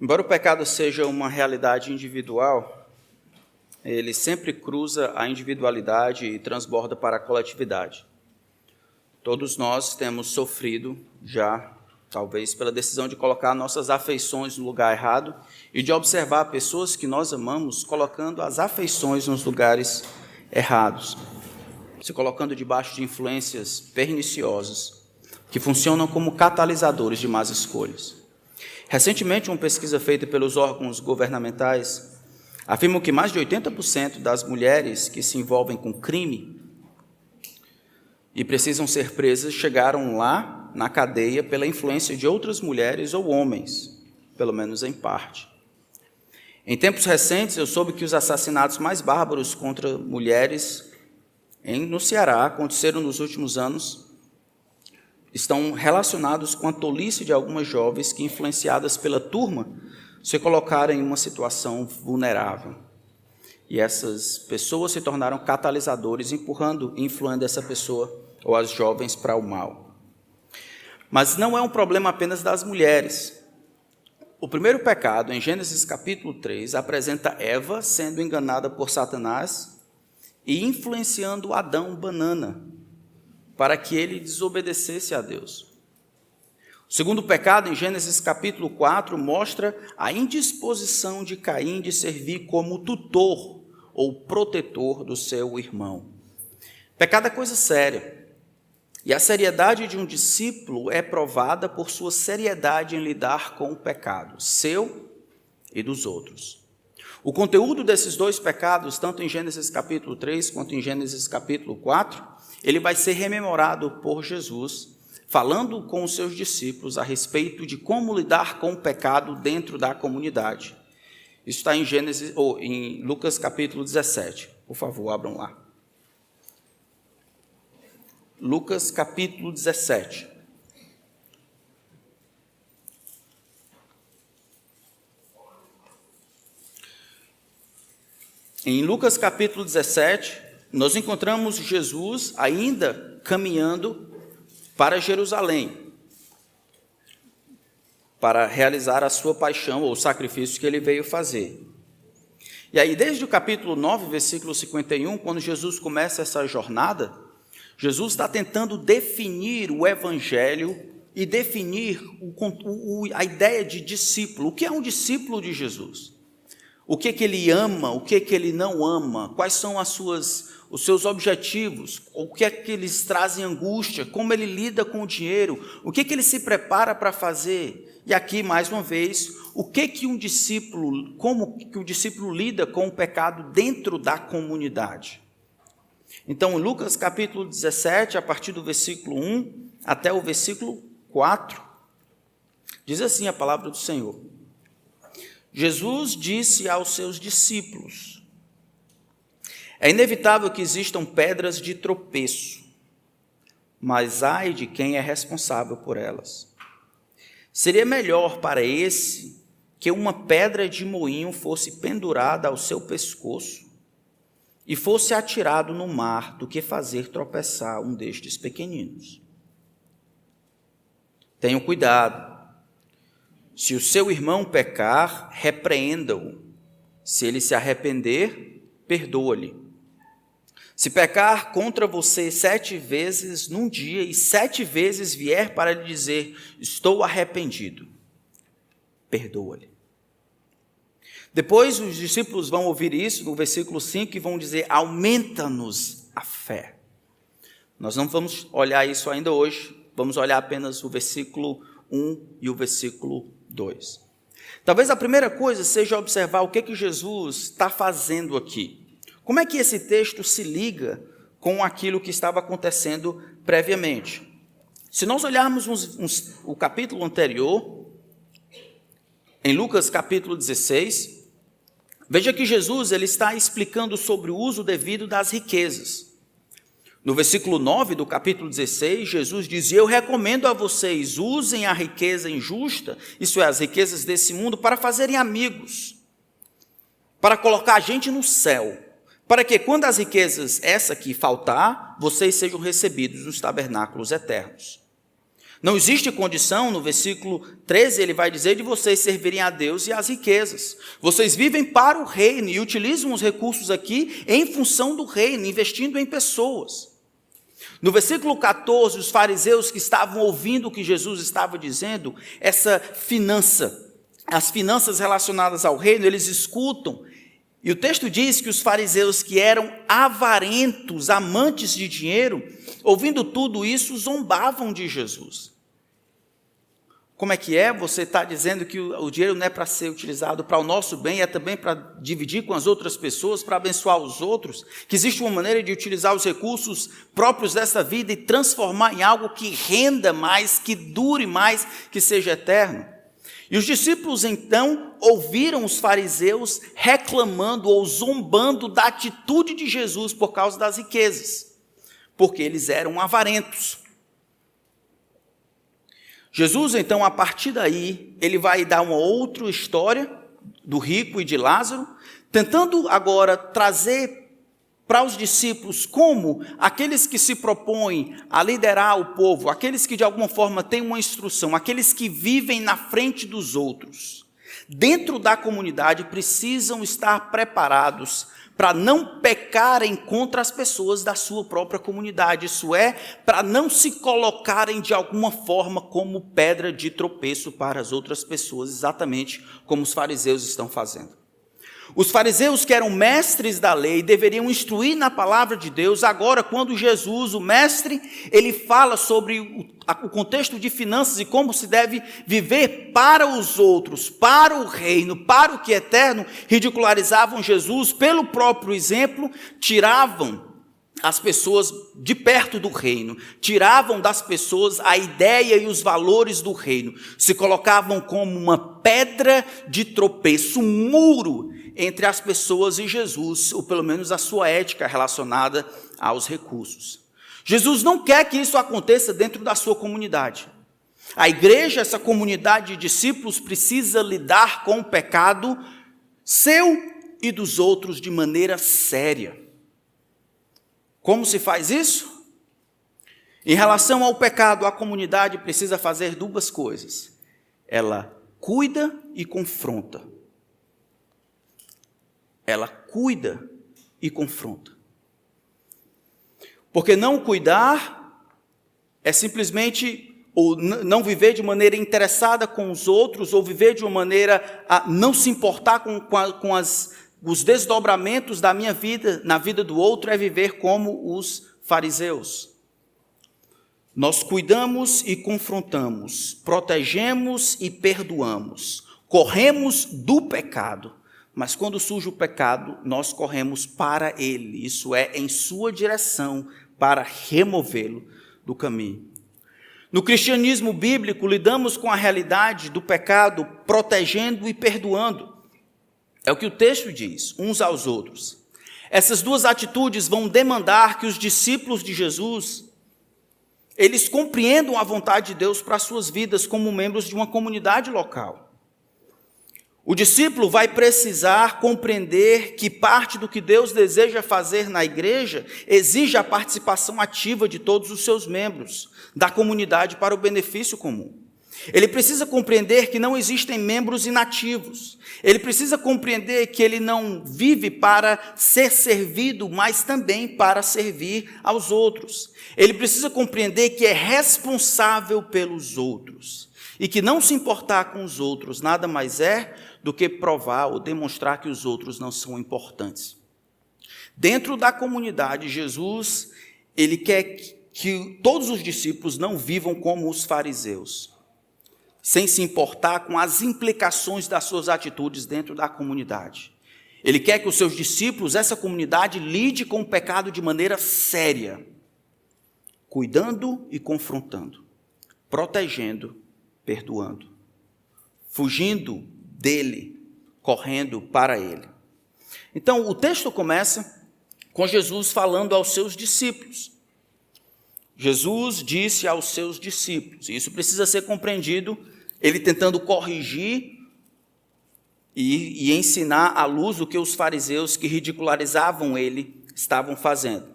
Embora o pecado seja uma realidade individual, ele sempre cruza a individualidade e transborda para a coletividade. Todos nós temos sofrido já, talvez pela decisão de colocar nossas afeições no lugar errado e de observar pessoas que nós amamos colocando as afeições nos lugares errados, se colocando debaixo de influências perniciosas que funcionam como catalisadores de más escolhas. Recentemente, uma pesquisa feita pelos órgãos governamentais afirma que mais de 80% das mulheres que se envolvem com crime e precisam ser presas chegaram lá na cadeia pela influência de outras mulheres ou homens, pelo menos em parte. Em tempos recentes, eu soube que os assassinatos mais bárbaros contra mulheres no Ceará aconteceram nos últimos anos, estão relacionados com a tolice de algumas jovens que, influenciadas pela turma, se colocaram em uma situação vulnerável. E essas pessoas se tornaram catalisadores, empurrando e influindo essa pessoa ou as jovens para o mal. Mas não é um problema apenas das mulheres. O primeiro pecado, em Gênesis capítulo 3, apresenta Eva sendo enganada por Satanás e influenciando Adão banana, para que ele desobedecesse a Deus. O segundo pecado, em Gênesis capítulo 4, mostra a indisposição de Caim de servir como tutor ou protetor do seu irmão. Pecado é coisa séria, e a seriedade de um discípulo é provada por sua seriedade em lidar com o pecado, seu e dos outros. O conteúdo desses dois pecados, tanto em Gênesis capítulo 3 quanto em Gênesis capítulo 4, ele vai ser rememorado por Jesus, falando com os seus discípulos a respeito de como lidar com o pecado dentro da comunidade. Isso está em Lucas capítulo 17. Por favor, abram lá. Lucas capítulo 17. Em Lucas capítulo 17, nós encontramos Jesus ainda caminhando para Jerusalém, para realizar a sua paixão ou sacrifício que ele veio fazer. E aí, desde o capítulo 9, versículo 51, quando Jesus começa essa jornada, Jesus está tentando definir o evangelho e definir a ideia de discípulo. O que é um discípulo de Jesus? O que ele ama, o que ele não ama, quais são os seus objetivos, o que é que eles trazem angústia, como ele lida com o dinheiro, o que ele se prepara para fazer. E aqui, mais uma vez, como que o discípulo lida com o pecado dentro da comunidade. Então, em Lucas capítulo 17, a partir do versículo 1 até o versículo 4, diz assim a palavra do Senhor. Jesus disse aos seus discípulos: é inevitável que existam pedras de tropeço, mas ai de quem é responsável por elas. Seria melhor para esse que uma pedra de moinho fosse pendurada ao seu pescoço e fosse atirado no mar do que fazer tropeçar um destes pequeninos. Tenham cuidado. Se o seu irmão pecar, repreenda-o. Se ele se arrepender, perdoa-lhe. Se pecar contra você 7 vezes num dia e 7 vezes vier para lhe dizer, estou arrependido, perdoa-lhe. Depois os discípulos vão ouvir isso no versículo 5 e vão dizer, aumenta-nos a fé. Nós não vamos olhar isso ainda hoje, vamos olhar apenas o versículo 1 e o versículo 2. Talvez a primeira coisa seja observar o que Jesus está fazendo aqui. Como é que esse texto se liga com aquilo que estava acontecendo previamente? Se nós olharmos o capítulo anterior, em Lucas capítulo 16, veja que Jesus ele está explicando sobre o uso devido das riquezas. No versículo 9 do capítulo 16, Jesus diz, eu recomendo a vocês, usem a riqueza injusta, isso é, as riquezas desse mundo, para fazerem amigos, para colocar a gente no céu, para que quando as riquezas, essa aqui, faltar, vocês sejam recebidos nos tabernáculos eternos. Não existe condição, no versículo 13 ele vai dizer, de vocês servirem a Deus e às riquezas. Vocês vivem para o reino e utilizam os recursos aqui em função do reino, investindo em pessoas. No versículo 14, os fariseus que estavam ouvindo o que Jesus estava dizendo, essa finança, as finanças relacionadas ao reino, eles escutam. E o texto diz que os fariseus que eram avarentos, amantes de dinheiro, ouvindo tudo isso, zombavam de Jesus. Como é que é? Você está dizendo que o dinheiro não é para ser utilizado para o nosso bem, é também para dividir com as outras pessoas, para abençoar os outros? Que existe uma maneira de utilizar os recursos próprios dessa vida e transformar em algo que renda mais, que dure mais, que seja eterno? E os discípulos, então, ouviram os fariseus reclamando ou zombando da atitude de Jesus por causa das riquezas, porque eles eram avarentos. Jesus, então, a partir daí, ele vai dar uma outra história do rico e de Lázaro, tentando agora trazer para os discípulos como aqueles que se propõem a liderar o povo, aqueles que de alguma forma têm uma instrução, aqueles que vivem na frente dos outros, dentro da comunidade, precisam estar preparados para não pecarem contra as pessoas da sua própria comunidade, isso é, para não se colocarem de alguma forma como pedra de tropeço para as outras pessoas, exatamente como os fariseus estão fazendo. Os fariseus, que eram mestres da lei, deveriam instruir na palavra de Deus. Agora, quando Jesus, o mestre, ele fala sobre o contexto de finanças e como se deve viver para os outros, para o reino, para o que é eterno, ridicularizavam Jesus, pelo próprio exemplo, tiravam as pessoas de perto do reino, tiravam das pessoas a ideia e os valores do reino, se colocavam como uma pedra de tropeço, um muro entre as pessoas e Jesus, ou pelo menos a sua ética relacionada aos recursos. Jesus não quer que isso aconteça dentro da sua comunidade. A igreja, essa comunidade de discípulos, precisa lidar com o pecado seu e dos outros de maneira séria. Como se faz isso? Em relação ao pecado, a comunidade precisa fazer duas coisas. Ela cuida e confronta. Ela cuida e confronta. Porque não cuidar é simplesmente ou não viver de maneira interessada com os outros, ou viver de uma maneira a não se importar com os desdobramentos da minha vida, na vida do outro, é viver como os fariseus. Nós cuidamos e confrontamos, protegemos e perdoamos, corremos do pecado, mas quando surge o pecado, nós corremos para ele, isso é, em sua direção, para removê-lo do caminho. No cristianismo bíblico, lidamos com a realidade do pecado, protegendo e perdoando. É o que o texto diz, uns aos outros. Essas duas atitudes vão demandar que os discípulos de Jesus, eles compreendam a vontade de Deus para as suas vidas como membros de uma comunidade local. O discípulo vai precisar compreender que parte do que Deus deseja fazer na igreja exige a participação ativa de todos os seus membros, da comunidade para o benefício comum. Ele precisa compreender que não existem membros inativos. Ele precisa compreender que ele não vive para ser servido, mas também para servir aos outros. Ele precisa compreender que é responsável pelos outros e que não se importar com os outros nada mais é do que provar ou demonstrar que os outros não são importantes. Dentro da comunidade, Jesus, ele quer que todos os discípulos não vivam como os fariseus, sem se importar com as implicações das suas atitudes dentro da comunidade. Ele quer que os seus discípulos, essa comunidade, lide com o pecado de maneira séria, cuidando e confrontando, protegendo, perdoando, fugindo dele, correndo para ele. Então, o texto começa com Jesus falando aos seus discípulos. Jesus disse aos seus discípulos, e isso precisa ser compreendido, ele tentando corrigir e ensinar à luz o que os fariseus que ridicularizavam ele estavam fazendo.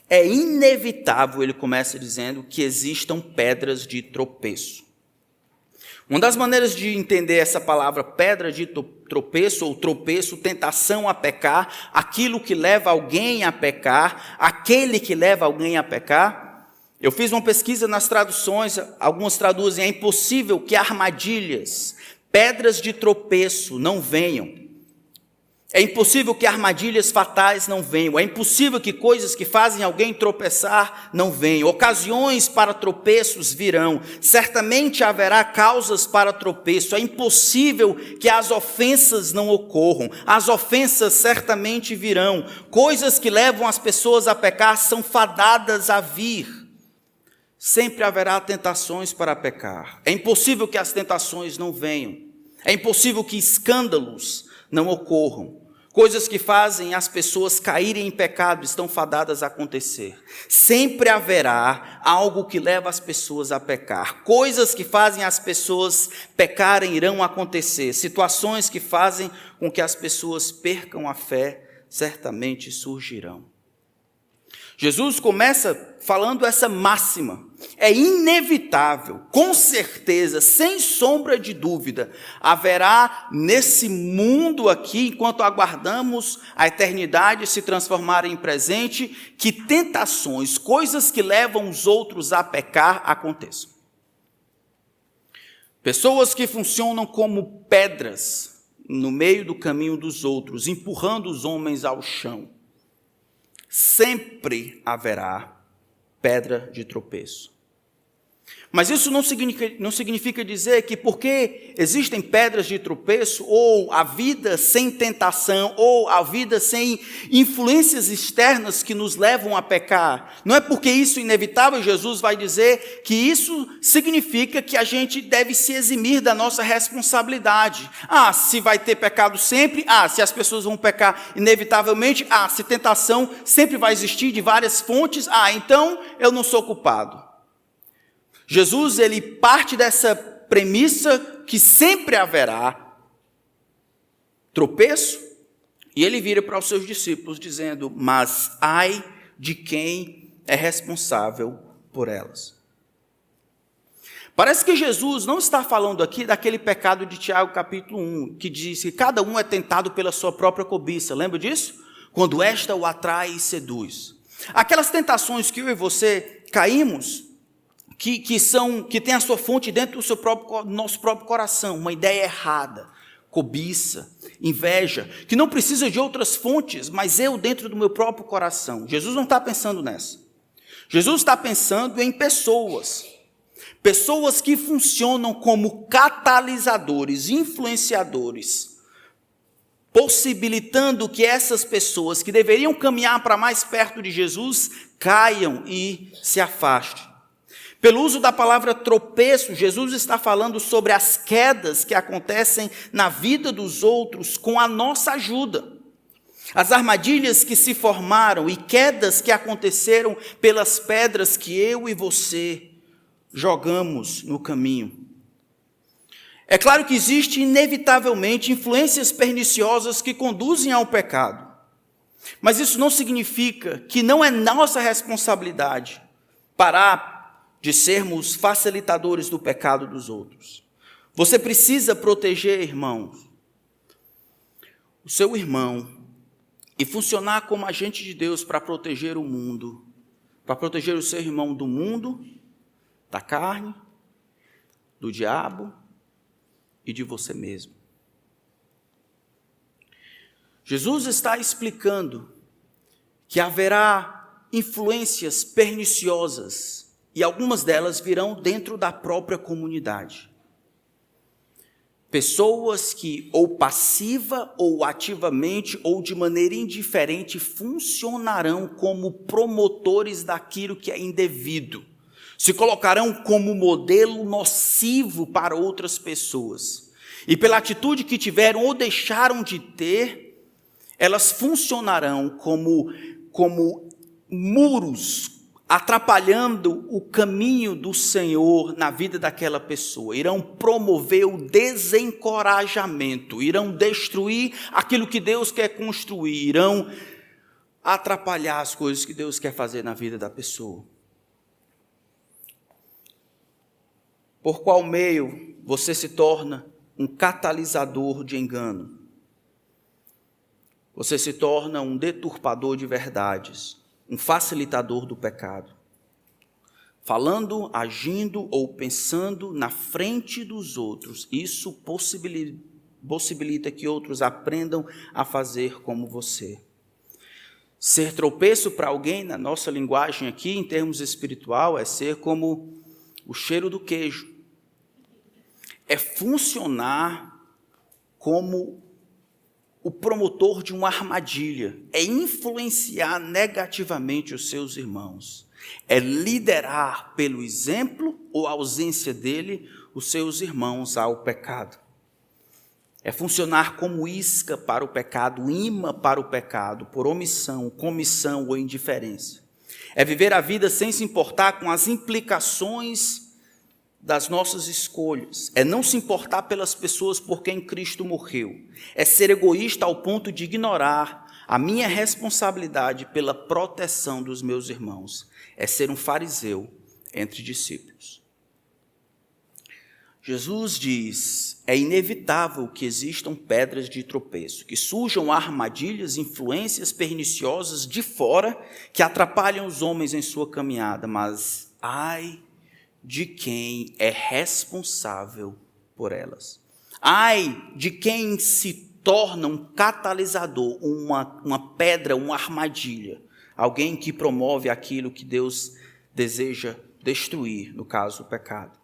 é inevitável, ele começa dizendo, que existam pedras de tropeço. Uma das maneiras de entender essa palavra pedra de tropeço ou tropeço, tentação a pecar, aquilo que leva alguém a pecar, aquele que leva alguém a pecar. Eu fiz uma pesquisa nas traduções, algumas traduzem, é impossível que armadilhas, pedras de tropeço não venham. É impossível que armadilhas fatais não venham. É impossível que coisas que fazem alguém tropeçar não venham. Ocasiões para tropeços virão. Certamente haverá causas para tropeço. É impossível que as ofensas não ocorram. As ofensas certamente virão. Coisas que levam as pessoas a pecar são fadadas a vir. Sempre haverá tentações para pecar. É impossível que as tentações não venham. É impossível que escândalos não ocorram. Coisas que fazem as pessoas caírem em pecado estão fadadas a acontecer. Sempre haverá algo que leva as pessoas a pecar. Coisas que fazem as pessoas pecarem irão acontecer. Situações que fazem com que as pessoas percam a fé certamente surgirão. Jesus começa falando essa máxima. É inevitável, com certeza, sem sombra de dúvida, haverá nesse mundo aqui, enquanto aguardamos a eternidade se transformar em presente, que tentações, coisas que levam os outros a pecar, aconteçam. Pessoas que funcionam como pedras no meio do caminho dos outros, empurrando os homens ao chão. Sempre haverá pedra de tropeço. Mas isso não significa dizer que porque existem pedras de tropeço, ou a vida sem tentação, ou a vida sem influências externas que nos levam a pecar, não é porque isso é inevitável, Jesus vai dizer que isso significa que a gente deve se eximir da nossa responsabilidade. Se vai ter pecado sempre, se as pessoas vão pecar inevitavelmente, se tentação sempre vai existir de várias fontes, então eu não sou culpado. Jesus, ele parte dessa premissa que sempre haverá tropeço, e ele vira para os seus discípulos dizendo, mas ai de quem é responsável por elas. Parece que Jesus não está falando aqui daquele pecado de Tiago capítulo 1, que diz que cada um é tentado pela sua própria cobiça, lembra disso? Quando esta o atrai e seduz. Aquelas tentações que eu e você caímos, que tem a sua fonte dentro do nosso próprio coração, uma ideia errada, cobiça, inveja, que não precisa de outras fontes, mas eu dentro do meu próprio coração. Jesus não está pensando nessa. Jesus está pensando em pessoas que funcionam como catalisadores, influenciadores, possibilitando que essas pessoas que deveriam caminhar para mais perto de Jesus, caiam e se afastem. Pelo uso da palavra tropeço, Jesus está falando sobre as quedas que acontecem na vida dos outros com a nossa ajuda. As armadilhas que se formaram e quedas que aconteceram pelas pedras que eu e você jogamos no caminho. É claro que existe inevitavelmente influências perniciosas que conduzem ao pecado. Mas isso não significa que não é nossa responsabilidade parar de sermos facilitadores do pecado dos outros. Você precisa proteger, irmãos, o seu irmão e funcionar como agente de Deus para proteger o mundo, para proteger o seu irmão do mundo, da carne, do diabo e de você mesmo. Jesus está explicando que haverá influências perniciosas e algumas delas virão dentro da própria comunidade. Pessoas que ou passiva ou ativamente ou de maneira indiferente funcionarão como promotores daquilo que é indevido. Se colocarão como modelo nocivo para outras pessoas. E pela atitude que tiveram ou deixaram de ter, elas funcionarão como muros, atrapalhando o caminho do Senhor na vida daquela pessoa. Irão promover o desencorajamento, irão destruir aquilo que Deus quer construir, irão atrapalhar as coisas que Deus quer fazer na vida da pessoa? Por qual meio você se torna um catalisador de engano? Você se torna um deturpador de verdades, um facilitador do pecado. Falando, agindo ou pensando na frente dos outros, isso possibilita que outros aprendam a fazer como você. Ser tropeço para alguém, na nossa linguagem aqui, em termos espiritual, é ser como o cheiro do queijo. É funcionar como o promotor de uma armadilha. É influenciar negativamente os seus irmãos. É liderar pelo exemplo ou ausência dele os seus irmãos ao pecado. É funcionar como isca para o pecado, imã para o pecado, por omissão, comissão ou indiferença. É viver a vida sem se importar com as implicações das nossas escolhas. É não se importar pelas pessoas por quem Cristo morreu. É ser egoísta ao ponto de ignorar a minha responsabilidade pela proteção dos meus irmãos. É ser um fariseu entre discípulos. Jesus diz, é inevitável que existam pedras de tropeço, que surjam armadilhas, influências perniciosas de fora que atrapalham os homens em sua caminhada, mas ai de quem é responsável por elas. Ai de quem se torna um catalisador, uma pedra, uma armadilha, alguém que promove aquilo que Deus deseja destruir, no caso, o pecado.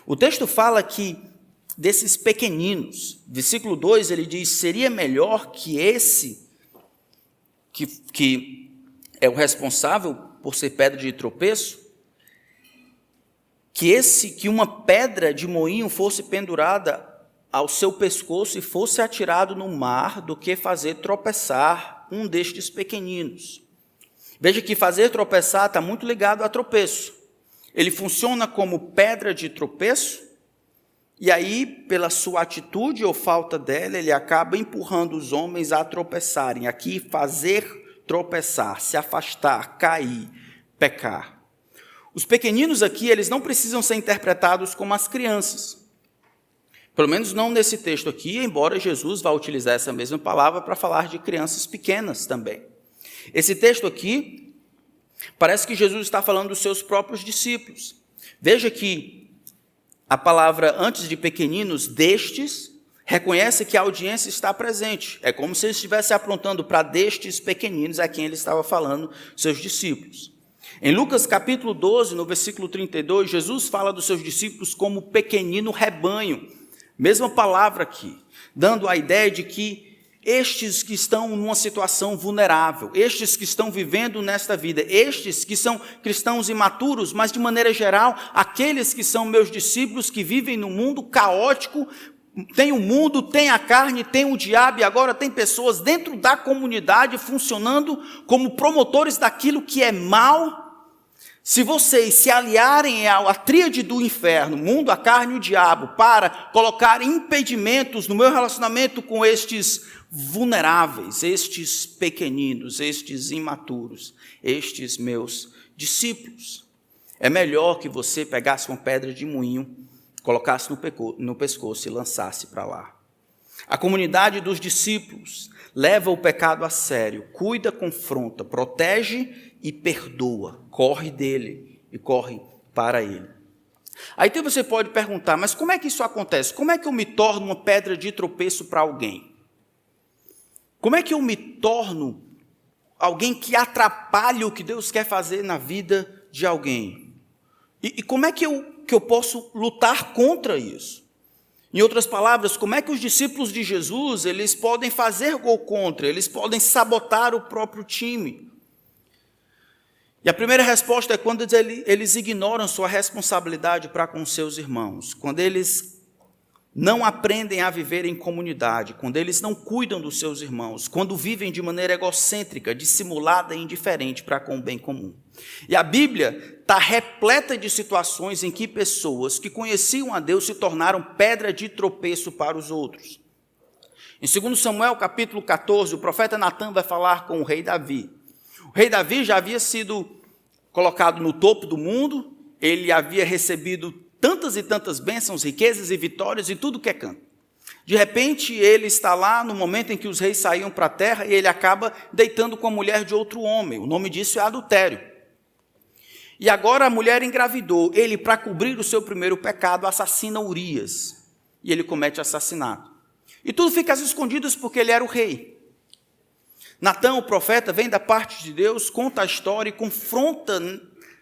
O texto fala que desses pequeninos, versículo 2, ele diz, seria melhor que esse, que é o responsável por ser pedra de tropeço, que uma pedra de moinho fosse pendurada ao seu pescoço e fosse atirado no mar, do que fazer tropeçar um destes pequeninos. Veja que fazer tropeçar está muito ligado a tropeço. Ele funciona como pedra de tropeço, e aí, pela sua atitude ou falta dela, ele acaba empurrando os homens a tropeçarem. Aqui, fazer tropeçar, se afastar, cair, pecar. Os pequeninos aqui, eles não precisam ser interpretados como as crianças. Pelo menos não nesse texto aqui, embora Jesus vá utilizar essa mesma palavra para falar de crianças pequenas também. Esse texto aqui parece que Jesus está falando dos seus próprios discípulos. Veja que a palavra antes de pequeninos, destes, reconhece que a audiência está presente. É como se ele estivesse apontando para destes pequeninos a quem ele estava falando, seus discípulos. Em Lucas capítulo 12, no versículo 32, Jesus fala dos seus discípulos como pequenino rebanho. Mesma palavra aqui, dando a ideia de que estes que estão numa situação vulnerável, estes que estão vivendo nesta vida, estes que são cristãos imaturos, mas de maneira geral, aqueles que são meus discípulos que vivem num mundo caótico, tem o mundo, tem a carne, tem o diabo, e agora tem pessoas dentro da comunidade funcionando como promotores daquilo que é mal. Se vocês se aliarem à tríade do inferno, mundo, a carne e o diabo, para colocar impedimentos no meu relacionamento com estes vulneráveis, estes pequeninos, estes imaturos, estes meus discípulos, é melhor que você pegasse uma pedra de moinho, colocasse no pescoço e lançasse para lá. A comunidade dos discípulos leva o pecado a sério, cuida, confronta, protege e perdoa, corre dele e corre para ele. Aí então você pode perguntar, mas como é que isso acontece? Como é que eu me torno uma pedra de tropeço para alguém? Como é que eu me torno alguém que atrapalha o que Deus quer fazer na vida de alguém? E como é que eu posso lutar contra isso? Em outras palavras, como é que os discípulos de Jesus, eles podem fazer gol contra, eles podem sabotar o próprio time? E a primeira resposta é quando eles ignoram sua responsabilidade para com seus irmãos, quando eles não aprendem a viver em comunidade, quando eles não cuidam dos seus irmãos, quando vivem de maneira egocêntrica, dissimulada e indiferente para com o bem comum. E a Bíblia está repleta de situações em que pessoas que conheciam a Deus se tornaram pedra de tropeço para os outros. Em 2 Samuel capítulo 14, o profeta Natã vai falar com o rei Davi. O rei Davi já havia sido colocado no topo do mundo, ele havia recebido tantas e tantas bênçãos, riquezas e vitórias e tudo que é canto. De repente, ele está lá no momento em que os reis saíam para a terra e ele acaba deitando com a mulher de outro homem. O nome disso é adultério. E agora a mulher engravidou. Ele, para cobrir o seu primeiro pecado, assassina Urias. E ele comete assassinato. E tudo fica às escondidas porque ele era o rei. Natã, o profeta, vem da parte de Deus, conta a história e confronta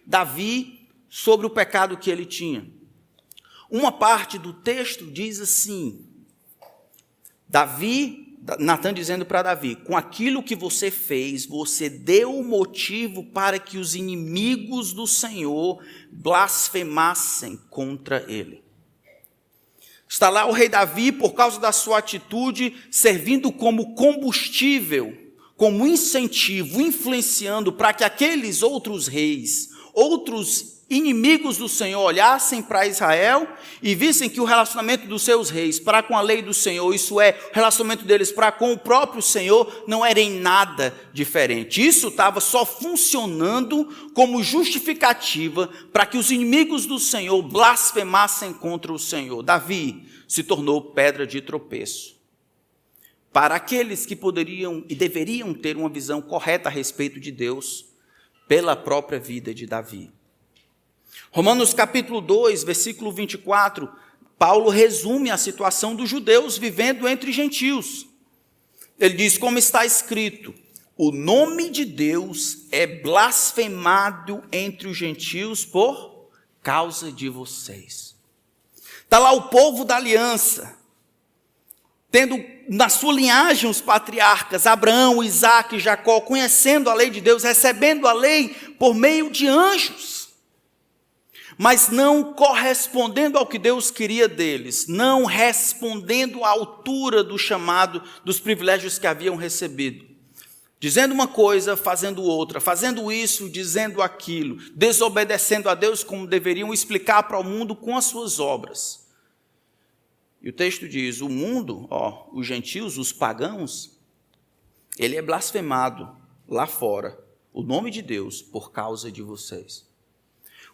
Davi sobre o pecado que ele tinha. Uma parte do texto diz assim, Natã dizendo para Davi, com aquilo que você fez, você deu motivo para que os inimigos do Senhor blasfemassem contra ele. Está lá o rei Davi, por causa da sua atitude, servindo como combustível, como incentivo, influenciando para que aqueles outros reis, outros inimigos do Senhor olhassem para Israel e vissem que o relacionamento dos seus reis para com a lei do Senhor, isso é, o relacionamento deles para com o próprio Senhor, não era em nada diferente. Isso estava só funcionando como justificativa para que os inimigos do Senhor blasfemassem contra o Senhor. Davi se tornou pedra de tropeço para aqueles que poderiam e deveriam ter uma visão correta a respeito de Deus pela própria vida de Davi. Romanos capítulo 2, versículo 24, Paulo resume a situação dos judeus vivendo entre gentios. Ele diz, como está escrito, o nome de Deus é blasfemado entre os gentios por causa de vocês. Está lá o povo da aliança, tendo na sua linhagem os patriarcas, Abraão, Isaque e Jacó, conhecendo a lei de Deus, recebendo a lei por meio de anjos, mas não correspondendo ao que Deus queria deles, não respondendo à altura do chamado, dos privilégios que haviam recebido. Dizendo uma coisa, fazendo outra, fazendo isso, dizendo aquilo, desobedecendo a Deus como deveriam explicar para o mundo com as suas obras. E o texto diz, o mundo, os gentios, os pagãos, ele é blasfemado lá fora, o nome de Deus, por causa de vocês.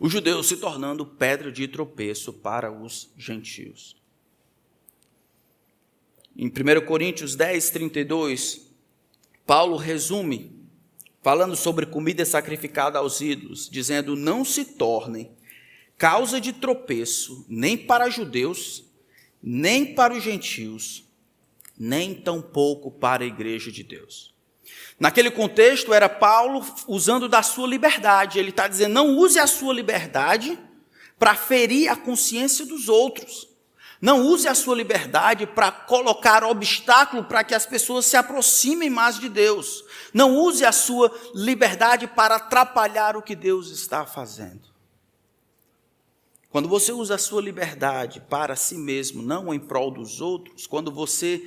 Os judeus se tornando pedra de tropeço para os gentios. Em 1 Coríntios 10, 32, Paulo resume, falando sobre comida sacrificada aos ídolos, dizendo, não se tornem causa de tropeço, nem para judeus, nem para os gentios, nem tampouco para a igreja de Deus. Naquele contexto, era Paulo usando da sua liberdade. Ele está dizendo, não use a sua liberdade para ferir a consciência dos outros. Não use a sua liberdade para colocar obstáculo para que as pessoas se aproximem mais de Deus. Não use a sua liberdade para atrapalhar o que Deus está fazendo. Quando você usa a sua liberdade para si mesmo, não em prol dos outros, quando você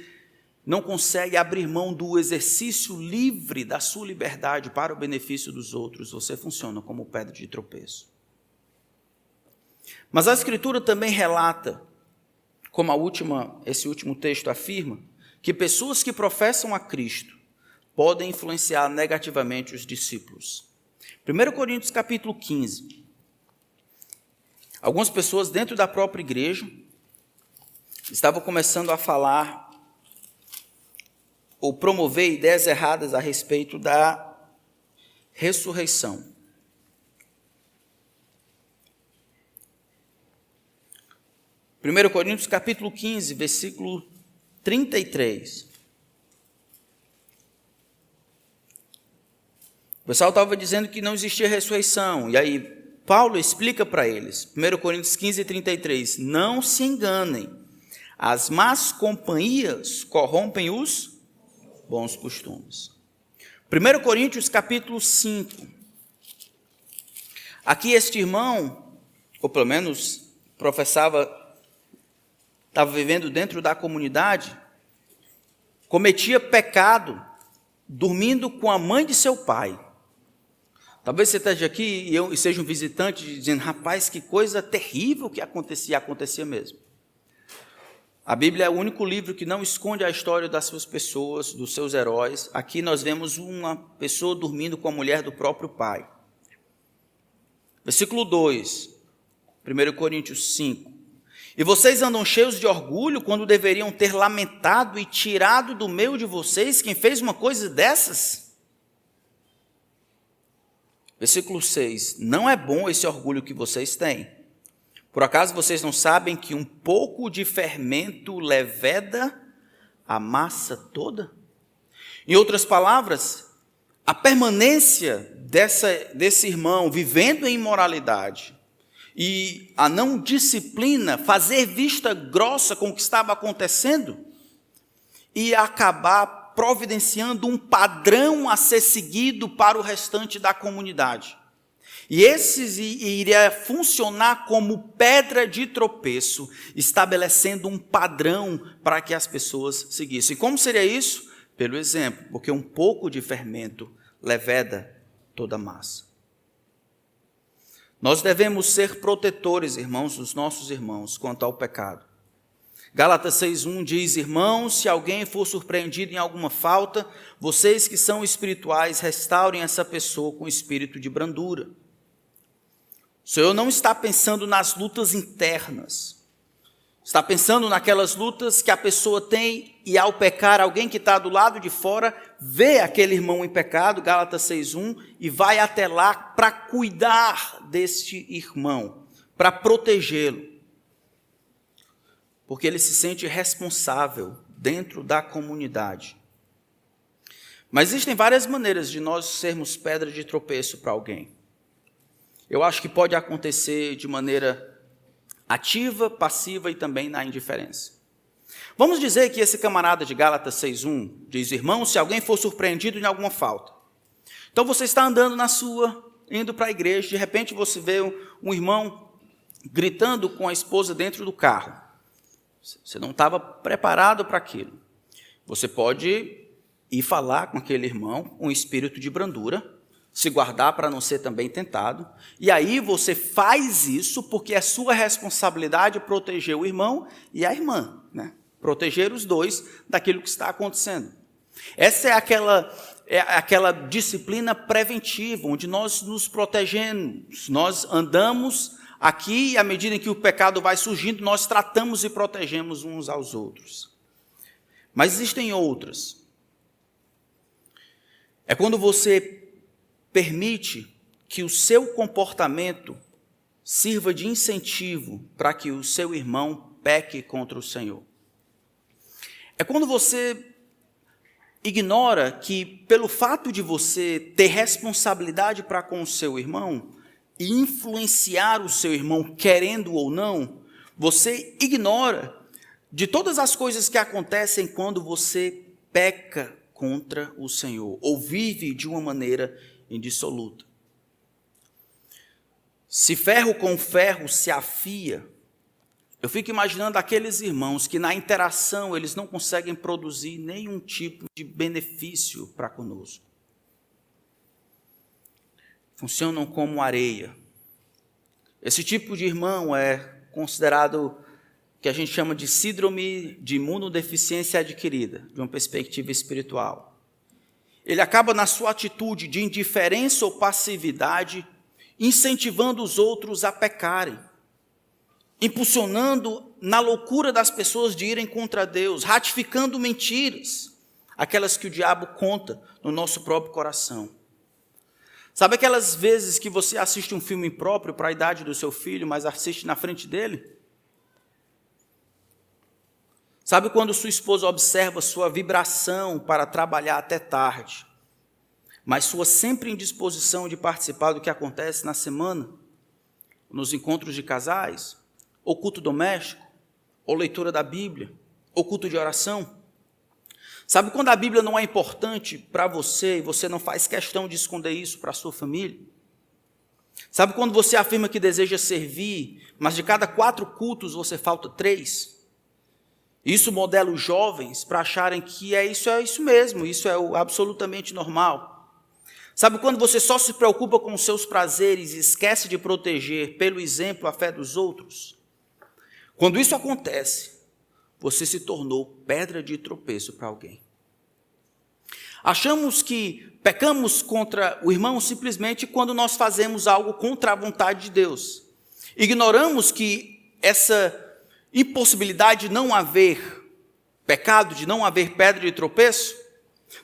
não consegue abrir mão do exercício livre da sua liberdade para o benefício dos outros, você funciona como pedra de tropeço. Mas a Escritura também relata, como esse último texto afirma, que pessoas que professam a Cristo podem influenciar negativamente os discípulos. 1 Coríntios capítulo 15. Algumas pessoas dentro da própria igreja estavam começando a falar ou promover ideias erradas a respeito da ressurreição. 1 Coríntios capítulo 15, versículo 33. O pessoal estava dizendo que não existia ressurreição, e aí Paulo explica para eles, 1 Coríntios 15, 33, não se enganem, as más companhias corrompem os bons costumes. 1 Coríntios capítulo 5, aqui este irmão, ou pelo menos professava, estava vivendo dentro da comunidade, cometia pecado, dormindo com a mãe de seu pai. Talvez você esteja aqui e seja um visitante dizendo, rapaz, que coisa terrível que acontecia mesmo. A Bíblia é o único livro que não esconde a história das suas pessoas, dos seus heróis. Aqui nós vemos uma pessoa dormindo com a mulher do próprio pai. Versículo 2, 1 Coríntios 5. E vocês andam cheios de orgulho quando deveriam ter lamentado e tirado do meio de vocês quem fez uma coisa dessas? Versículo 6. Não é bom esse orgulho que vocês têm. Por acaso vocês não sabem que um pouco de fermento leveda a massa toda? Em outras palavras, a permanência desse irmão vivendo em imoralidade e a não disciplina, fazer vista grossa com o que estava acontecendo, ia acabar providenciando um padrão a ser seguido para o restante da comunidade. E esses iria funcionar como pedra de tropeço, estabelecendo um padrão para que as pessoas seguissem. Como seria isso? Pelo exemplo, porque um pouco de fermento leveda toda a massa. Nós devemos ser protetores, irmãos, dos nossos irmãos quanto ao pecado. Gálatas 6:1 diz: irmãos, se alguém for surpreendido em alguma falta, vocês que são espirituais, restaurem essa pessoa com espírito de brandura. O Senhor não está pensando nas lutas internas, está pensando naquelas lutas que a pessoa tem e ao pecar, alguém que está do lado de fora, vê aquele irmão em pecado, Gálatas 6:1, e vai até lá para cuidar deste irmão, para protegê-lo. Porque ele se sente responsável dentro da comunidade. Mas existem várias maneiras de nós sermos pedra de tropeço para alguém. Eu acho que pode acontecer de maneira ativa, passiva e também na indiferença. Vamos dizer que esse camarada de Gálatas 6:1 diz: irmão, se alguém for surpreendido em alguma falta. Então você está andando na sua, indo para a igreja, de repente você vê um irmão gritando com a esposa dentro do carro. Você não estava preparado para aquilo. Você pode ir falar com aquele irmão com espírito de brandura, se guardar para não ser também tentado, e aí você faz isso porque é sua responsabilidade proteger o irmão e a irmã, né? Proteger os dois daquilo que está acontecendo. Essa é aquela disciplina preventiva, onde nós nos protegemos, nós andamos aqui e à medida em que o pecado vai surgindo, nós tratamos e protegemos uns aos outros. Mas existem outras. É quando você permite que o seu comportamento sirva de incentivo para que o seu irmão peque contra o Senhor. É quando você ignora que, pelo fato de você ter responsabilidade para com o seu irmão e influenciar o seu irmão, querendo ou não, você ignora de todas as coisas que acontecem quando você peca contra o Senhor ou vive de uma maneira indissoluta. Se ferro com ferro se afia, eu fico imaginando aqueles irmãos que na interação eles não conseguem produzir nenhum tipo de benefício para conosco. Funcionam como areia. Esse tipo de irmão é considerado, que a gente chama de síndrome de imunodeficiência adquirida, de uma perspectiva espiritual. Ele acaba na sua atitude de indiferença ou passividade, incentivando os outros a pecarem, impulsionando na loucura das pessoas de irem contra Deus, ratificando mentiras, aquelas que o diabo conta no nosso próprio coração. Sabe aquelas vezes que você assiste um filme impróprio para a idade do seu filho, mas assiste na frente dele? Sabe quando sua esposa observa sua vibração para trabalhar até tarde, mas sua sempre indisposição de participar do que acontece na semana, nos encontros de casais, ou culto doméstico, ou leitura da Bíblia, ou culto de oração? Sabe quando a Bíblia não é importante para você e você não faz questão de esconder isso para a sua família? Sabe quando você afirma que deseja servir, mas de cada 4 cultos você falta 3? Isso modela os jovens para acharem que é isso mesmo, isso é o absolutamente normal. Sabe quando você só se preocupa com os seus prazeres e esquece de proteger, pelo exemplo, a fé dos outros? Quando isso acontece, você se tornou pedra de tropeço para alguém. Achamos que pecamos contra o irmão simplesmente quando nós fazemos algo contra a vontade de Deus. Ignoramos que essa impossibilidade de não haver pecado, de não haver pedra de tropeço,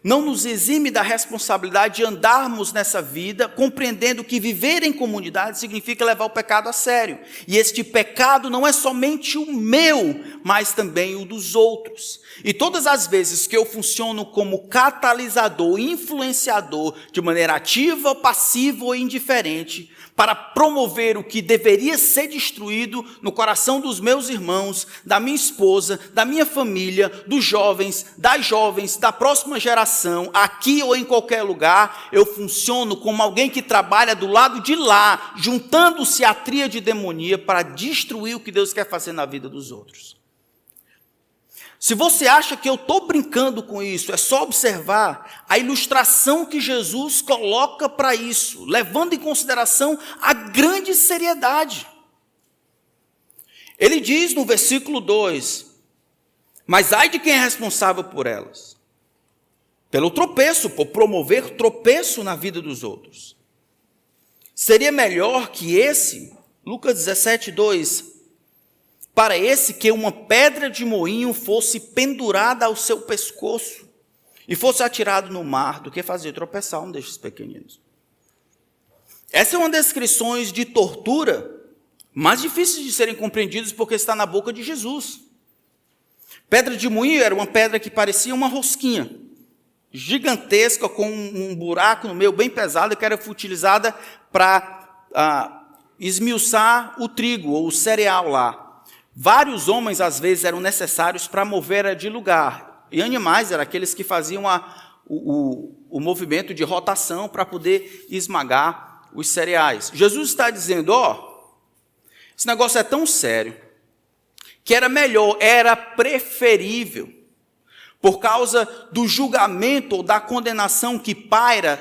não nos exime da responsabilidade de andarmos nessa vida, compreendendo que viver em comunidade significa levar o pecado a sério. E este pecado não é somente o meu, mas também o dos outros. E todas as vezes que eu funciono como catalisador, influenciador, de maneira ativa, passiva ou indiferente, para promover o que deveria ser destruído no coração dos meus irmãos, da minha esposa, da minha família, dos jovens, das jovens, da próxima geração, aqui ou em qualquer lugar, eu funciono como alguém que trabalha do lado de lá, juntando-se à tríade demoníaca para destruir o que Deus quer fazer na vida dos outros. Se você acha que eu estou brincando com isso, é só observar a ilustração que Jesus coloca para isso, levando em consideração a grande seriedade. Ele diz no versículo 2, mas ai de quem é responsável por elas, pelo tropeço, por promover tropeço na vida dos outros. Seria melhor que esse, Lucas 17, 2, para esse que uma pedra de moinho fosse pendurada ao seu pescoço e fosse atirado no mar, do que fazer tropeçar um destes pequeninos. Essa é uma das descrições de tortura mais difíceis de serem compreendidas, porque está na boca de Jesus. Pedra de moinho era uma pedra que parecia uma rosquinha, gigantesca, com um buraco no meio bem pesado, que era utilizada para esmiuçar o trigo ou o cereal lá. Vários homens, às vezes, eram necessários para mover de lugar. E animais eram aqueles que faziam o movimento de rotação para poder esmagar os cereais. Jesus está dizendo, esse negócio é tão sério, que era melhor, era preferível, por causa do julgamento ou da condenação que paira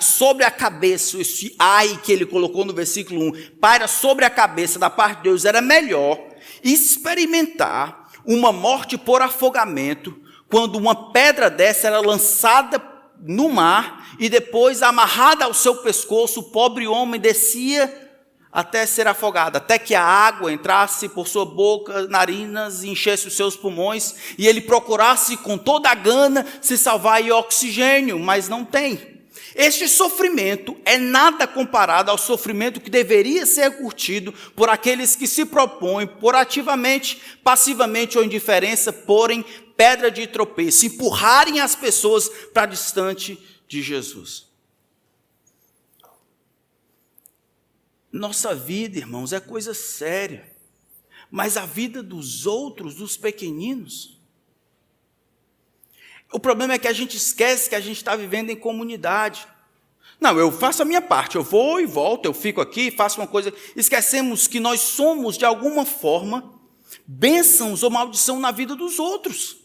sobre a cabeça, esse ai que ele colocou no versículo 1, paira sobre a cabeça da parte de Deus, era melhor experimentar uma morte por afogamento, quando uma pedra dessa era lançada no mar e depois amarrada ao seu pescoço, o pobre homem descia até ser afogado, até que a água entrasse por sua boca, narinas, e enchesse os seus pulmões, e ele procurasse com toda a gana se salvar e oxigênio, mas não tem. Este sofrimento é nada comparado ao sofrimento que deveria ser curtido por aqueles que se propõem, por ativamente, passivamente ou indiferença, porem pedra de tropeço, empurrarem as pessoas para distante de Jesus. Nossa vida, irmãos, é coisa séria, mas a vida dos outros, dos pequeninos, o problema é que a gente esquece que a gente está vivendo em comunidade. Não, eu faço a minha parte, eu vou e volto, eu fico aqui, faço uma coisa. Esquecemos que nós somos, de alguma forma, bênçãos ou maldição na vida dos outros.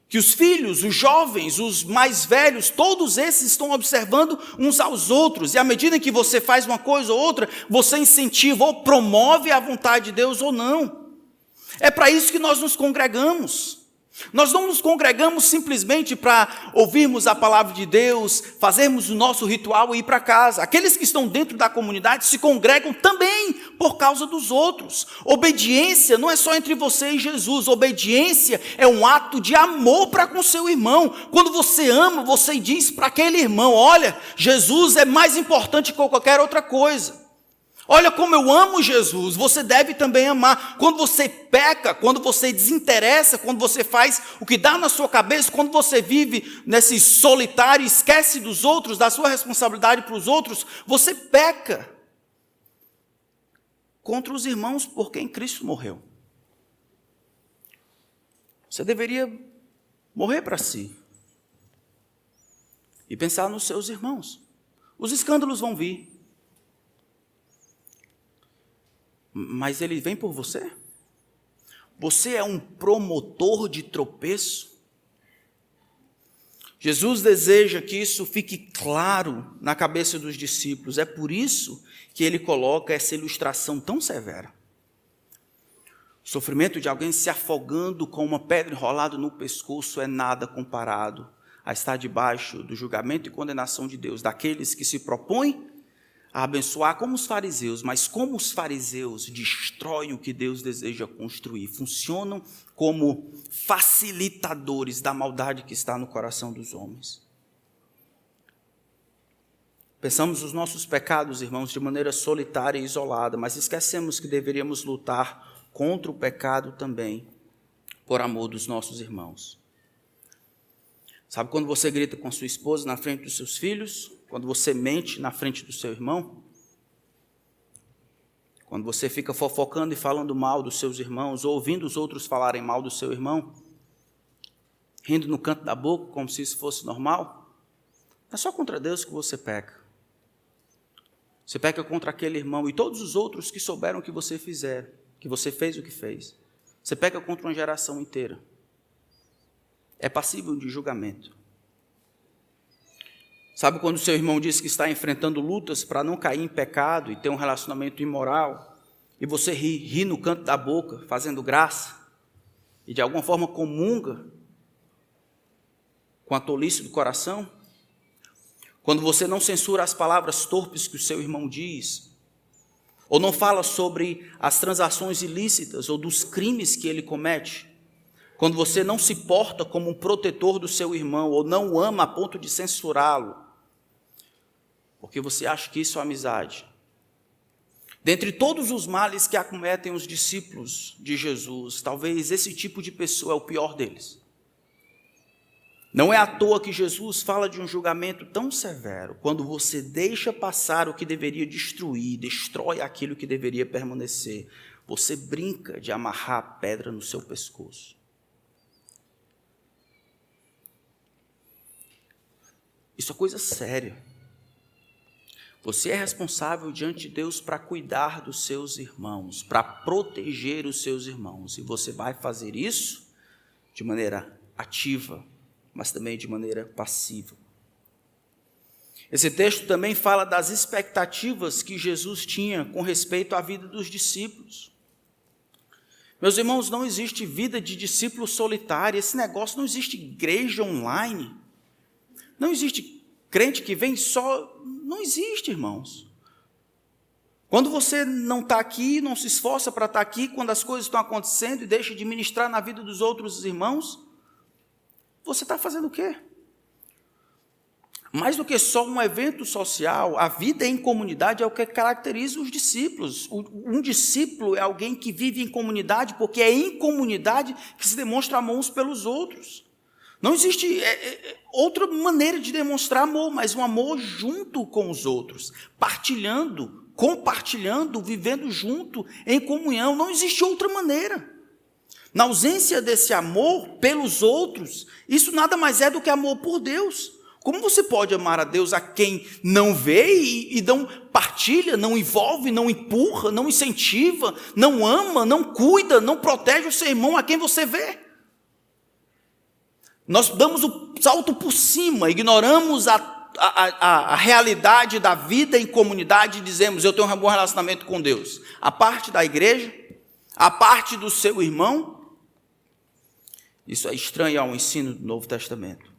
Que os filhos, os jovens, os mais velhos, todos esses estão observando uns aos outros. E à medida que você faz uma coisa ou outra, você incentiva ou promove a vontade de Deus ou não. É para isso que nós nos congregamos. Nós não nos congregamos simplesmente para ouvirmos a palavra de Deus, fazermos o nosso ritual e ir para casa. Aqueles que estão dentro da comunidade se congregam também por causa dos outros. Obediência não é só entre você e Jesus. Obediência é um ato de amor para com seu irmão. Quando você ama, você diz para aquele irmão, olha, Jesus é mais importante que qualquer outra coisa. Olha como eu amo Jesus, você deve também amar. Quando você peca, quando você desinteressa, quando você faz o que dá na sua cabeça, quando você vive nesse solitário e esquece dos outros, da sua responsabilidade para os outros, você peca contra os irmãos por quem Cristo morreu. Você deveria morrer para si e pensar nos seus irmãos. Os escândalos vão vir. Mas ele vem por você? Você é um promotor de tropeço? Jesus deseja que isso fique claro na cabeça dos discípulos. É por isso que ele coloca essa ilustração tão severa. O sofrimento de alguém se afogando com uma pedra enrolada no pescoço é nada comparado a estar debaixo do julgamento e condenação de Deus, daqueles que se propõem a abençoar como os fariseus, mas como os fariseus destroem o que Deus deseja construir, funcionam como facilitadores da maldade que está no coração dos homens. Pensamos os nossos pecados, irmãos, de maneira solitária e isolada, mas esquecemos que deveríamos lutar contra o pecado também, por amor dos nossos irmãos. Sabe quando você grita com sua esposa na frente dos seus filhos? Quando você mente na frente do seu irmão? Quando você fica fofocando e falando mal dos seus irmãos, ou ouvindo os outros falarem mal do seu irmão? Rindo no canto da boca como se isso fosse normal? É só contra Deus que você peca. Você peca contra aquele irmão e todos os outros que souberam o que você fizer, que você fez o que fez. Você peca contra uma geração inteira. É passível de julgamento. Sabe quando seu irmão diz que está enfrentando lutas para não cair em pecado e ter um relacionamento imoral, e você ri no canto da boca, fazendo graça, e de alguma forma comunga com a tolice do coração? Quando você não censura as palavras torpes que o seu irmão diz, ou não fala sobre as transações ilícitas ou dos crimes que ele comete, quando você não se porta como um protetor do seu irmão, ou não o ama a ponto de censurá-lo, porque você acha que isso é amizade. Dentre todos os males que acometem os discípulos de Jesus, talvez esse tipo de pessoa é o pior deles. Não é à toa que Jesus fala de um julgamento tão severo, quando você deixa passar o que deveria destruir, destrói aquilo que deveria permanecer. Você brinca de amarrar a pedra no seu pescoço. Isso é coisa séria. Você é responsável diante de Deus para cuidar dos seus irmãos, para proteger os seus irmãos. E você vai fazer isso de maneira ativa, mas também de maneira passiva. Esse texto também fala das expectativas que Jesus tinha com respeito à vida dos discípulos. Meus irmãos, não existe vida de discípulo solitário, esse negócio, não existe igreja online, não existe crente que vem só, não existe, irmãos. Quando você não está aqui, não se esforça para estar aqui, quando as coisas estão acontecendo e deixa de ministrar na vida dos outros irmãos, você está fazendo o quê? Mais do que só um evento social, a vida em comunidade é o que caracteriza os discípulos. Um discípulo é alguém que vive em comunidade, porque é em comunidade que se demonstra amor uns pelos outros. Não existe outra maneira de demonstrar amor, mas um amor junto com os outros, partilhando, compartilhando, vivendo junto, em comunhão. Não existe outra maneira. Na ausência desse amor pelos outros, isso nada mais é do que amor por Deus. Como você pode amar a Deus a quem não vê e não partilha, não envolve, não empurra, não incentiva, não ama, não cuida, não protege o seu irmão a quem você vê? Nós damos o salto por cima, ignoramos a realidade da vida em comunidade e dizemos, eu tenho um bom relacionamento com Deus. A parte da igreja, a parte do seu irmão, isso é estranho ao ensino do Novo Testamento.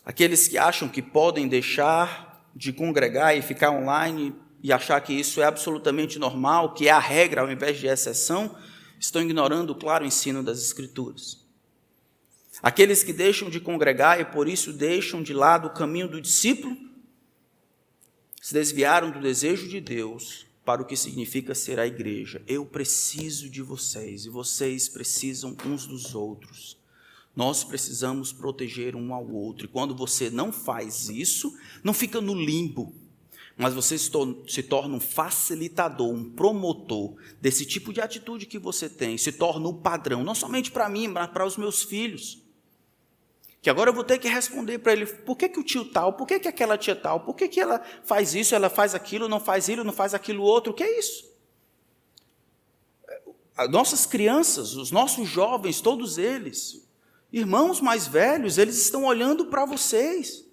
Aqueles que acham que podem deixar de congregar e ficar online e achar que isso é absolutamente normal, que é a regra ao invés de exceção, estão ignorando o claro ensino das Escrituras. Aqueles que deixam de congregar e por isso deixam de lado o caminho do discípulo, se desviaram do desejo de Deus para o que significa ser a igreja. Eu preciso de vocês e vocês precisam uns dos outros. Nós precisamos proteger um ao outro. E quando você não faz isso, não fica no limbo, mas você se torna um facilitador, um promotor desse tipo de atitude que você tem, se torna o padrão, não somente para mim, mas para os meus filhos. Que agora eu vou ter que responder para ele, por que o tio tal, por que aquela tia tal, por que ela faz isso, ela faz aquilo, não faz aquilo outro, o que é isso? As nossas crianças, os nossos jovens, todos eles, irmãos mais velhos, eles estão olhando para vocês.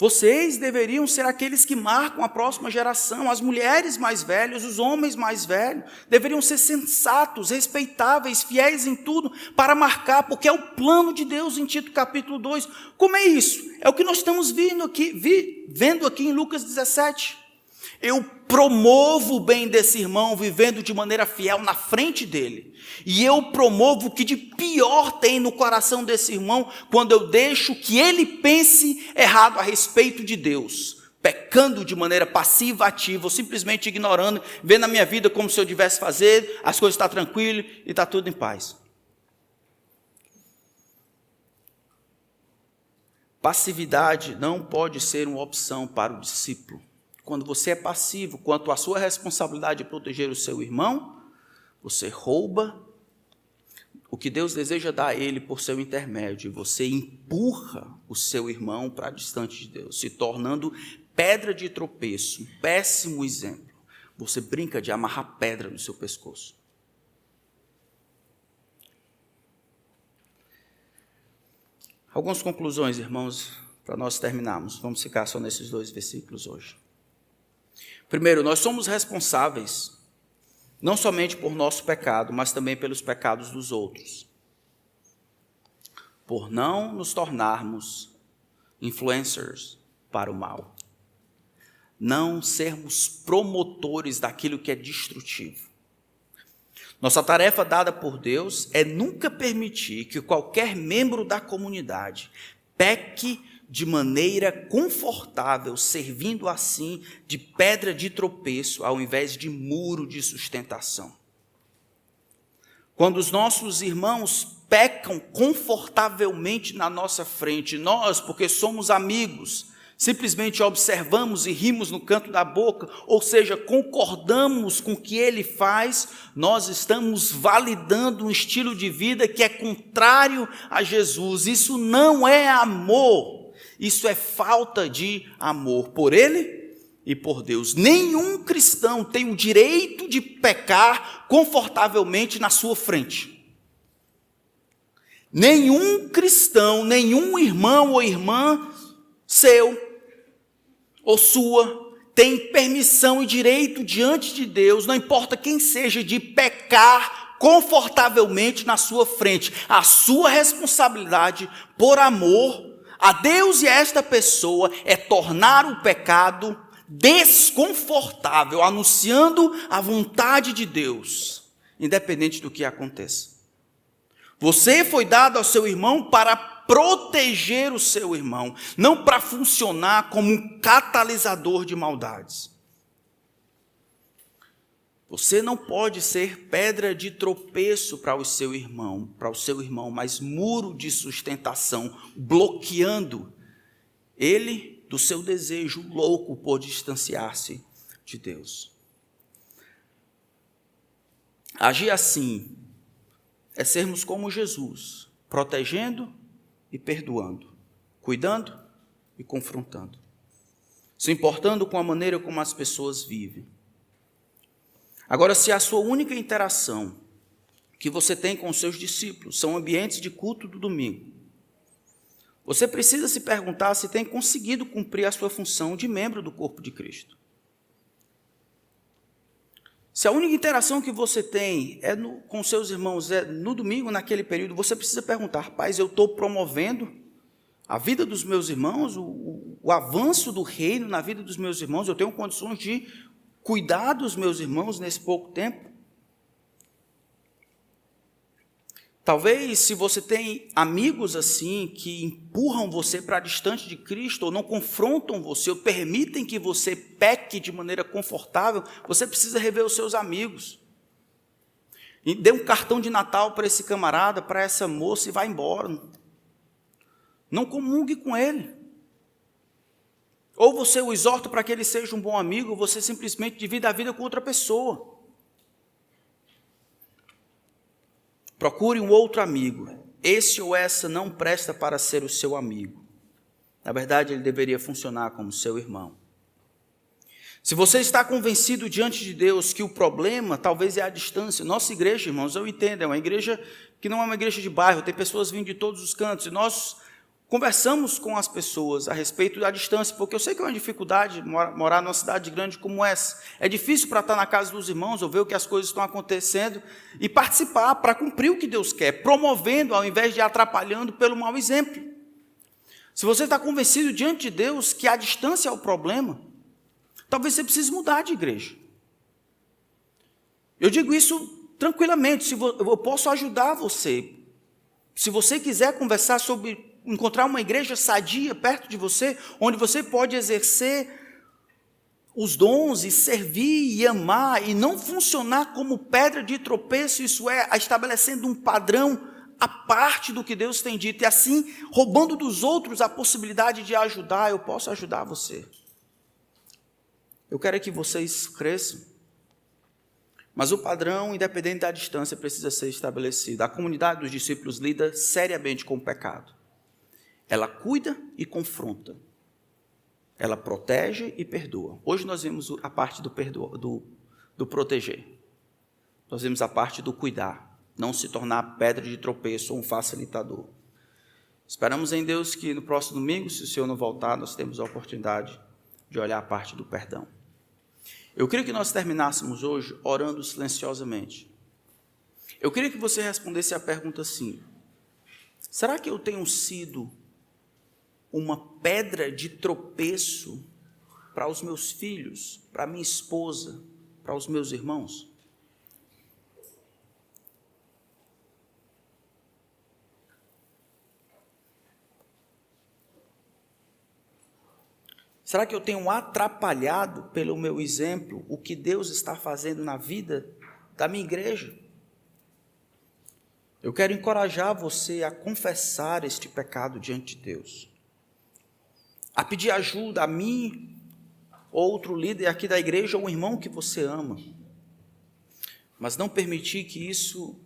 Vocês deveriam ser aqueles que marcam a próxima geração. As mulheres mais velhas, os homens mais velhos, deveriam ser sensatos, respeitáveis, fiéis em tudo, para marcar, porque é o plano de Deus em Tito capítulo 2. Como é isso? É o que nós estamos vendo aqui em Lucas 17. Eu promovo o bem desse irmão, vivendo de maneira fiel na frente dele. E eu promovo o que de pior tem no coração desse irmão, quando eu deixo que ele pense errado a respeito de Deus, pecando de maneira passiva, ativa, ou simplesmente ignorando, vendo a minha vida como se eu devesse fazer, as coisas estão tranquilas e está tudo em paz. Passividade não pode ser uma opção para o discípulo. Quando você é passivo quanto à sua responsabilidade de proteger o seu irmão, você rouba o que Deus deseja dar a ele por seu intermédio. Você empurra o seu irmão para distante de Deus, se tornando pedra de tropeço, um péssimo exemplo. Você brinca de amarrar pedra no seu pescoço. Algumas conclusões, irmãos, para nós terminarmos. Vamos ficar só nesses 2 versículos hoje. Primeiro, nós somos responsáveis, não somente por nosso pecado, mas também pelos pecados dos outros. Por não nos tornarmos influencers para o mal. Não sermos promotores daquilo que é destrutivo. Nossa tarefa dada por Deus é nunca permitir que qualquer membro da comunidade peque de maneira confortável, servindo assim de pedra de tropeço, ao invés de muro de sustentação. Quando os nossos irmãos pecam confortavelmente na nossa frente, nós, porque somos amigos, simplesmente observamos e rimos no canto da boca, ou seja, concordamos com o que ele faz, nós estamos validando um estilo de vida que é contrário a Jesus. Isso não é amor. Isso é falta de amor por ele e por Deus. Nenhum cristão tem o direito de pecar confortavelmente na sua frente. Nenhum cristão, nenhum irmão ou irmã seu ou sua tem permissão e direito diante de Deus, não importa quem seja, de pecar confortavelmente na sua frente. A sua responsabilidade por amor a Deus e a esta pessoa é tornar o pecado desconfortável, anunciando a vontade de Deus, independente do que aconteça. Você foi dado ao seu irmão para proteger o seu irmão, não para funcionar como um catalisador de maldades. Você não pode ser pedra de tropeço para o seu irmão, mas muro de sustentação, bloqueando ele do seu desejo louco por distanciar-se de Deus. Agir assim é sermos como Jesus, protegendo e perdoando, cuidando e confrontando, se importando com a maneira como as pessoas vivem. Agora, se a sua única interação que você tem com os seus discípulos são ambientes de culto do domingo, você precisa se perguntar se tem conseguido cumprir a sua função de membro do corpo de Cristo. Se a única interação que você tem com seus irmãos é no domingo, naquele período, você precisa perguntar: rapaz, eu estou promovendo a vida dos meus irmãos, o avanço do reino na vida dos meus irmãos, eu tenho condições de cuidar dos meus irmãos nesse pouco tempo? Talvez, se você tem amigos assim, que empurram você para distante de Cristo, ou não confrontam você, ou permitem que você peque de maneira confortável, você precisa rever os seus amigos. E dê um cartão de Natal para esse camarada, para essa moça, e vá embora. Não comungue com ele. Ou você o exorta para que ele seja um bom amigo, ou você simplesmente divide a vida com outra pessoa. Procure um outro amigo. Esse ou essa não presta para ser o seu amigo. Na verdade, ele deveria funcionar como seu irmão. Se você está convencido diante de Deus que o problema talvez é a distância, nossa igreja, irmãos, eu entendo, é uma igreja que não é uma igreja de bairro, tem pessoas vindo de todos os cantos, e nós conversamos com as pessoas a respeito da distância, porque eu sei que é uma dificuldade morar numa cidade grande como essa. É difícil para estar na casa dos irmãos, ou ver o que as coisas estão acontecendo, e participar para cumprir o que Deus quer, promovendo ao invés de atrapalhando pelo mau exemplo. Se você está convencido diante de Deus que a distância é o problema, talvez você precise mudar de igreja. Eu digo isso tranquilamente, eu posso ajudar você. Se você quiser conversar sobre encontrar uma igreja sadia perto de você, onde você pode exercer os dons e servir e amar e não funcionar como pedra de tropeço, isso é, estabelecendo um padrão à parte do que Deus tem dito e assim roubando dos outros a possibilidade de ajudar, eu posso ajudar você. Eu quero que vocês cresçam, mas o padrão, independente da distância, precisa ser estabelecido. A comunidade dos discípulos lida seriamente com o pecado. Ela cuida e confronta. Ela protege e perdoa. Hoje nós vimos a parte do proteger. Nós vimos a parte do cuidar. Não se tornar pedra de tropeço ou um facilitador. Esperamos em Deus que no próximo domingo, se o Senhor não voltar, nós temos a oportunidade de olhar a parte do perdão. Eu queria que nós terminássemos hoje orando silenciosamente. Eu queria que você respondesse a pergunta assim: será que eu tenho sido uma pedra de tropeço para os meus filhos, para minha esposa, para os meus irmãos? Será que eu tenho atrapalhado pelo meu exemplo o que Deus está fazendo na vida da minha igreja? Eu quero encorajar você a confessar este pecado diante de Deus, a pedir ajuda a mim, outro líder aqui da igreja, ou um irmão que você ama, mas não permitir que isso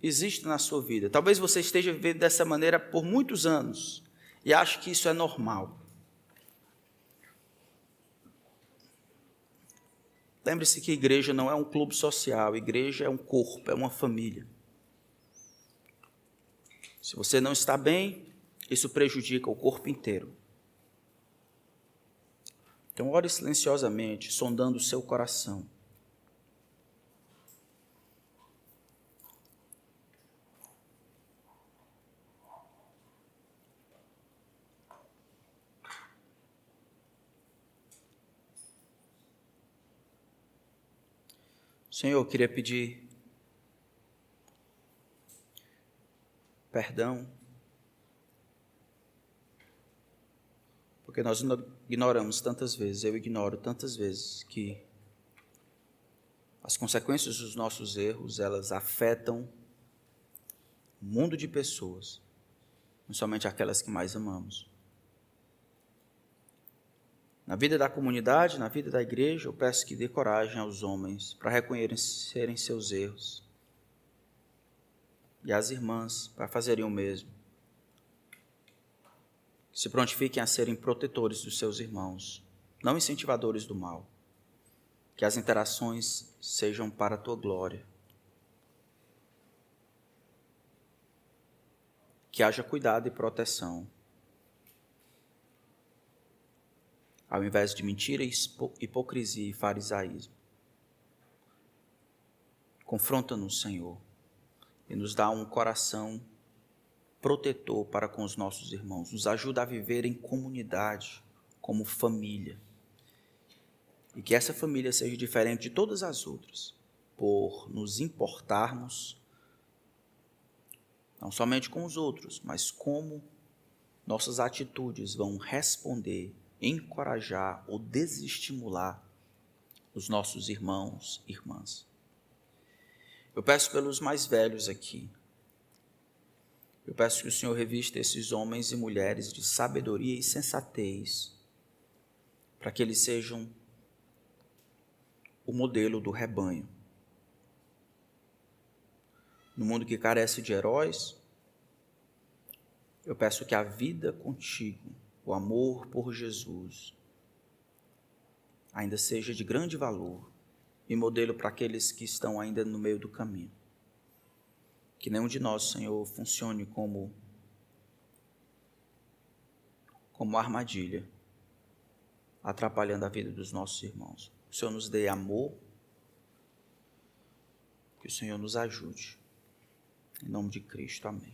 exista na sua vida. Talvez você esteja vivendo dessa maneira por muitos anos e ache que isso é normal. Lembre-se que igreja não é um clube social, igreja é um corpo, é uma família. Se você não está bem, isso prejudica o corpo inteiro. Então, ore silenciosamente, sondando o seu coração. Senhor, eu queria pedir perdão, porque nós ignoramos tantas vezes, eu ignoro tantas vezes, que as consequências dos nossos erros, elas afetam um mundo de pessoas, não somente aquelas que mais amamos. Na vida da comunidade, na vida da igreja, eu peço que dê coragem aos homens para reconhecerem seus erros, e às irmãs para fazerem o mesmo. Que se prontifiquem a serem protetores dos seus irmãos, não incentivadores do mal. Que as interações sejam para a tua glória. Que haja cuidado e proteção, ao invés de mentira, hipocrisia e farisaísmo. Confronta-nos, Senhor, e nos dá um coração protetor para com os nossos irmãos. Nos ajuda a viver em comunidade, como família. E que essa família seja diferente de todas as outras, por nos importarmos, não somente com os outros, mas como nossas atitudes vão responder, encorajar ou desestimular os nossos irmãos e irmãs. Eu peço pelos mais velhos aqui. Eu peço que o Senhor revista esses homens e mulheres de sabedoria e sensatez, para que eles sejam o modelo do rebanho. No mundo que carece de heróis, eu peço que a vida contigo, o amor por Jesus, ainda seja de grande valor e modelo para aqueles que estão ainda no meio do caminho. Que nenhum de nós, Senhor, funcione como como armadilha, atrapalhando a vida dos nossos irmãos. Que o Senhor nos dê amor, que o Senhor nos ajude. Em nome de Cristo, amém.